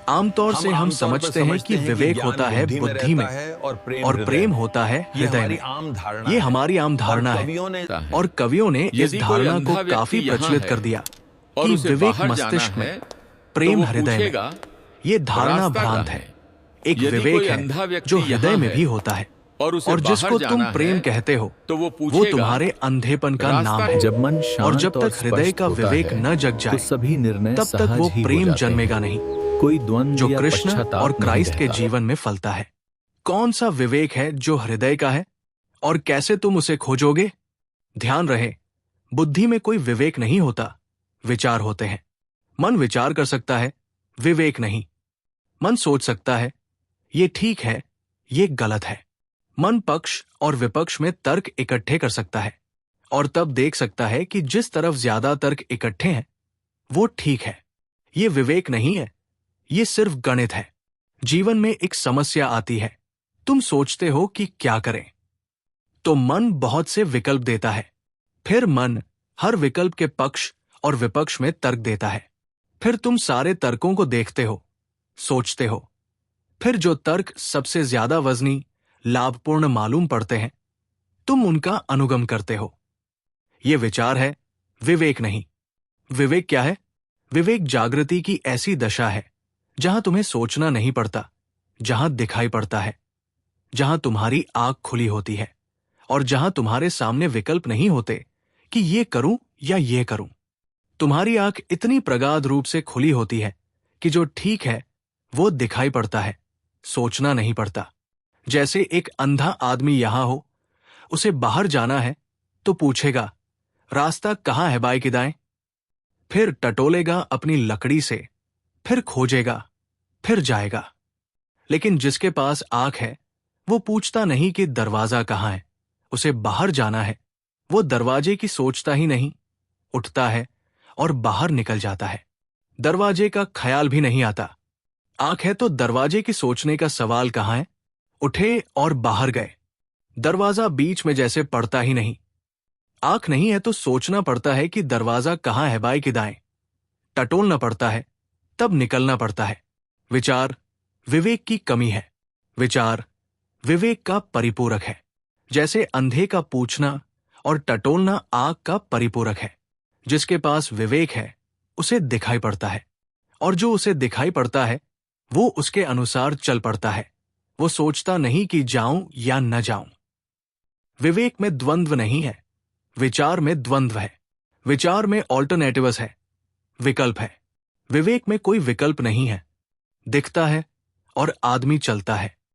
आमतौर से हम समझते हैं कि विवेक होता है बुद्धि में और प्रेम होता है हृदय में। ये हमारी आम धारणा है और कवियों ने इस धारणा को काफी प्रचलित कर दिया कि विवेक मस्तिष्क में, प्रेम हृदय में। ये धारणा भ्रांत है। एक विवेक है जो हृदय में भी होता है और जिसको तुम प्रेम कहते हो वो तुम्हारे अंधेपन का नाम है। जब मन और जब तक हृदय का विवेक न जग जाए तो सभी निर्णय तब तक वो प्रेम जन्मेगा नहीं, कोई द्वंद्व जो या कृष्ण पश्चाताप और नहीं क्राइस्ट के रहता। जीवन में फलता है। कौन सा विवेक है जो हृदय का है और कैसे तुम उसे खोजोगे? ध्यान रहे, बुद्धि में कोई विवेक नहीं होता, विचार होते हैं। मन विचार कर सकता है, विवेक नहीं। मन सोच सकता है, ये ठीक है, ये गलत है। मन पक्ष और विपक्ष में तर्क इकट्ठे कर सकता है और तब देख सकता है कि जिस तरफ ज्यादा तर्क इकट्ठे हैं वो ठीक है। ये विवेक नहीं है, ये सिर्फ गणित है। जीवन में एक समस्या आती है, तुम सोचते हो कि क्या करें, तो मन बहुत से विकल्प देता है। फिर मन हर विकल्प के पक्ष और विपक्ष में तर्क देता है। फिर तुम सारे तर्कों को देखते हो, सोचते हो। फिर जो तर्क सबसे ज्यादा वजनी, लाभपूर्ण मालूम पड़ते हैं, तुम उनका अनुगम करते हो। ये विचार है, विवेक नहीं। विवेक क्या है? विवेक जागृति की ऐसी दशा है जहां तुम्हें सोचना नहीं पड़ता, जहां दिखाई पड़ता है, जहां तुम्हारी आंख खुली होती है और जहां तुम्हारे सामने विकल्प नहीं होते कि ये करूं या ये करूं। तुम्हारी आंख इतनी प्रगाढ़ रूप से खुली होती है कि जो ठीक है वो दिखाई पड़ता है, सोचना नहीं पड़ता। जैसे एक अंधा आदमी यहां हो, उसे बाहर जाना है तो पूछेगा, रास्ता कहां है बाएं कि दाएं? फिर टटोलेगा अपनी लकड़ी से, फिर खोजेगा, फिर जाएगा। लेकिन जिसके पास आंख है वो पूछता नहीं कि दरवाजा कहां है, उसे बाहर जाना है। वो दरवाजे की सोचता ही नहीं, उठता है और बाहर निकल जाता है। दरवाजे का ख्याल भी नहीं आता। आंख है तो दरवाजे की सोचने का सवाल कहां है? उठे और बाहर गए। दरवाजा बीच में जैसे पड़ता ही नहीं। आंख नहीं है तो सोचना पड़ता है कि दरवाजा कहां है बाएं कि दाएं। टटोलना पड़ता है, तब निकलना पड़ता है। विचार विवेक की कमी है, विचार विवेक का परिपूरक है। जैसे अंधे का पूछना और टटोलना आंख का परिपूरक है। जिसके पास विवेक है उसे दिखाई पड़ता है और जो उसे दिखाई पड़ता है वो उसके अनुसार चल पड़ता है। वो सोचता नहीं कि जाऊं या न जाऊं। विवेक में द्वंद्व नहीं है, विचार में द्वंद्व है। विचार में ऑल्टरनेटिव्स है, विकल्प है। विवेक में कोई विकल्प नहीं है, दिखता है और आदमी चलता है।